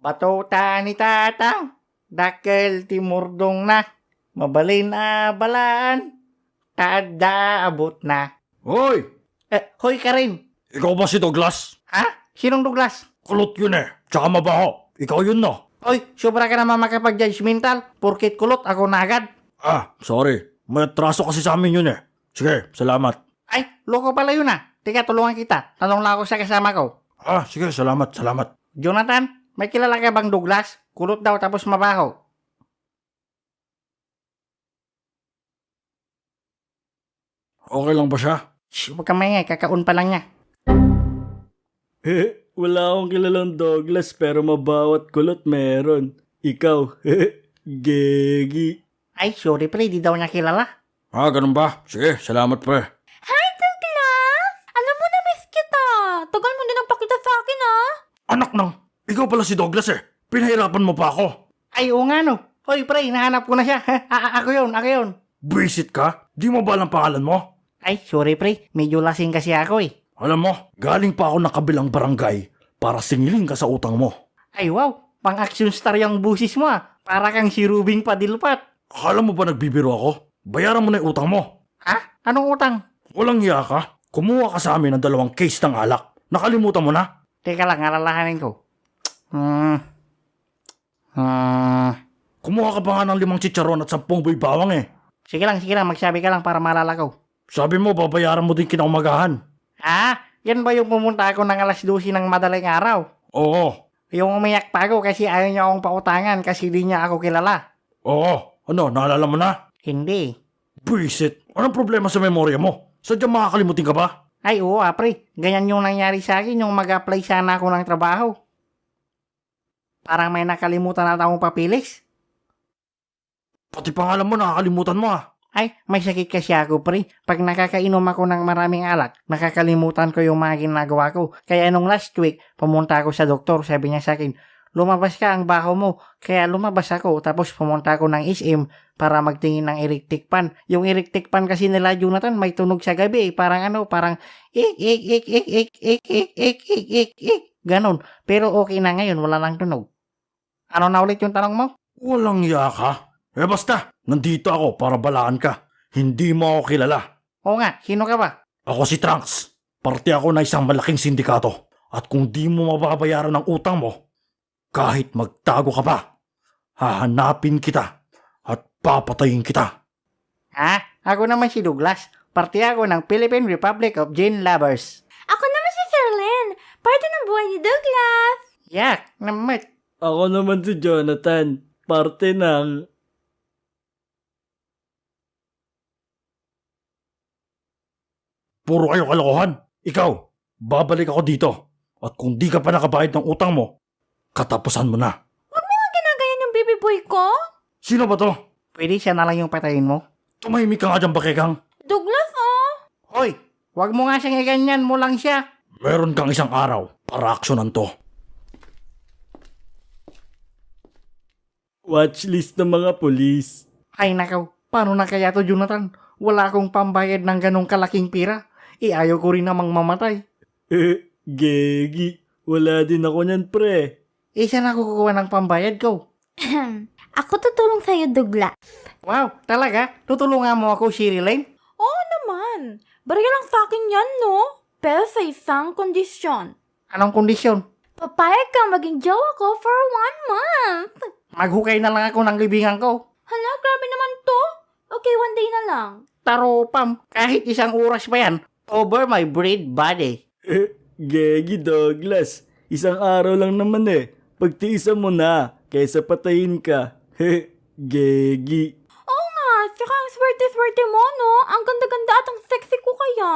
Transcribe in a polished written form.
Batuta ni tatang, dakkel timurdong na, mabalin na balaan, tada abot na. Hoy! Hoy ka rin. Ikaw ba si Douglas? Ha? Sinong Douglas? Kulot yun eh. Tsaka mabaho. Ikaw yun no? Hoy, sobra ka naman makapag-judgmental, porkit kulot ako na agad. Sorry. May atraso kasi sa amin yun eh. Sige, salamat. Ay, loko pala yun ah. Teka, tulungan kita. Tanong lang ako sa kasama ko. Sige, salamat. Jonathan, may kilala ka bang Douglas? Kulot daw tapos mabaho. Okay lang ba siya? Shh, huwag kang maingay, kakaun pa lang niya. Wala akong kilalang Douglas pero mabaho at kulot meron. Ikaw, Gegi. Ay, sorry pre, di daw niya kilala. Ganun ba? Sige, salamat pre. Hi, Douglas! Alam mo na miss kita. Tagal mo din ang pakita sa akin, ah. Anak nang, ikaw pala si Douglas eh. Pinahirapan mo pa ako. Ay, oo nga no. Hoy pre, nahanap ko na siya. Ako yun. Buisit ka? Di mo ba alam pangalan mo? Ay, sorry pre, medyo lasing kasi ako eh. Alam mo, galing pa ako ng kabilang barangay para singilin ka sa utang mo. Ay wow, pang-action star yung busis mo ah. Para kang si Rubing Padilpat. Akala mo ba nagbibiro ako? Bayaran mo na yung utang mo. Ha? Anong utang? Walang hiya ka. Kumuha ka sa amin ng 2 case ng alak. Nakalimutan mo na? Teka lang, alalahanin ko. Kumuha ka pa nga ng 5 chicharon at 10 boy bawang eh. Sige lang, magsabi ka lang para maalala ko. Sabi mo, babayaran mo din kinaumagahan. Yan ba yung pumunta ako ng alas 12 ng madaling araw? Oo. Yung umiyak pa ako kasi ayaw niya akong pautangan kasi di niya ako kilala. Oo. Ano, naalala mo na? Hindi. Buisit. Anong problema sa memorya mo? Sadyang makakalimutin ka ba? Ay oo pre, ganyan yung nangyari sa akin yung mag-apply sana ako ng trabaho. Parang may nakalimutan na akong papilis. Pati pangalan mo nakakalimutan mo ah. Ay, may sakit kasi ako pre. Pag nakakainom ako ng maraming alak, nakakalimutan ko yung mga ginagawa ko. Kaya nung last week, pumunta ako sa doktor. Sabi niya sa akin, lumabas ka ang baho mo. Kaya lumabas ako. Tapos pumunta ako ng SM para magtingin ng electric pan. Yung electric pan kasi nila Jonathan may tunog sa gabi. Parang ganon. Pero okay na ngayon, wala lang tunog. Ano na ulit yung tanong mo? Walang hiya ka. Basta, nandito ako para balaan ka. Hindi mo ako kilala. Oo nga, sino ka ba? Ako si Trunks. Parte ako na isang malaking sindikato. At kung di mo mababayaran ang utang mo, kahit magtago ka pa, hahanapin kita at papatayin kita. Ako naman si Douglas. Parte ako ng Philippine Republic of Gin Lovers. Ako naman si Sherlyn. Parte ng buhay ni Douglas. Yak, namat. Ako naman si Jonathan. Parte ng... Puro kayo kalokohan. Ikaw, babalik ako dito. At kung di ka pa nakabayad ng utang mo, katapusan mo na. Huwag mo nga ginagayan yung baby boy ko. Sino ba to? Pwede siya na lang yung patayin mo? Tumahimik ka nga dyan, bakekang. Douglas, oh. Hoy, wag mo nga siyang iganyan mo lang siya. Meron kang isang araw para aksyonan to. Watchlist ng mga polis. Ay nakaw, paano na kaya to Jonathan? Wala akong pambayad ng ganong kalaking pira. Ayaw ko rin namang mamatay. Gegi. Wala din ako niyan, pre. Saan ako kukuha ng pambayad ko? Ako tutulong sa'yo, Douglas. Wow, talaga? Tutulungan mo ako, Sherilyn? Oo naman. Barya lang sa akin yan, no? Pero sa isang kondisyon. Anong kondisyon? Papayag kang maging jowa ko for 1 month. Maghukay na lang ako ng libingan ko. Hala, grabe naman to. Okay, 1 day na lang. Taropam, kahit 1 oras pa yan, over my bread body. Gegi, Douglas. Isang araw lang naman eh. Pagtiisan mo na, kaysa patayin ka. Gegi. Oo nga, tsaka ang swerte-swerte mo, no? Ang ganda-ganda at ang sexy ko kaya.